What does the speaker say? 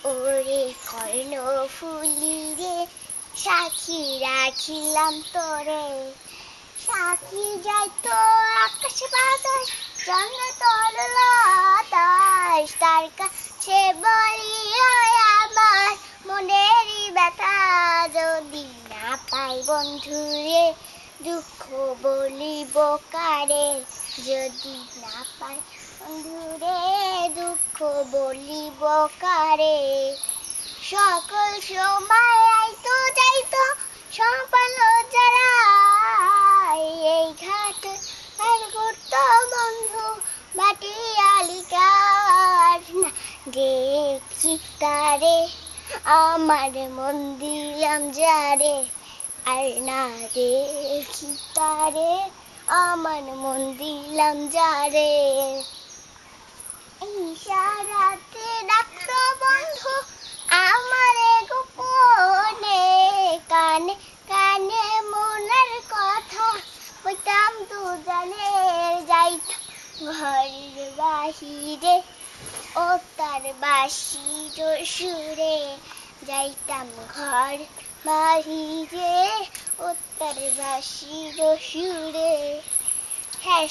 ওরে কর্ণফুলি রে, সাক্ষী রাখিলাম তোরে। সাক্ষী যাইতো আকাশ বাতাস, চন্দ্র তরল আকাশ, তার কাছে বলি আমার মনেরই ব্যথা। যদি না পাই বন্ধুরে, দুঃখ বলিব কারে। যদি না পাই বন্ধুরে, দুঃখ বলিব কারে। সকল সময় আইতো যাইতো সকাল যারা, এই ঘাট আর করতো বন্ধু বাটিয়ালি কার। না দেখি তারে, আমার মন দিলাম যারে। আর না দেখি তারে, আমার মন দিলাম যারে। ইশারাতে ডাকতো বন্ধু আমারে গোপনে, কানে কানে মনের কথা কইতাম দুজনে। যাইতাম ঘরের বাহিরে, ও তার বাঁশির সুরে। যাইতাম ঘর বাহিরে, ও তার বাঁশির সুরে। হ্যাঁ।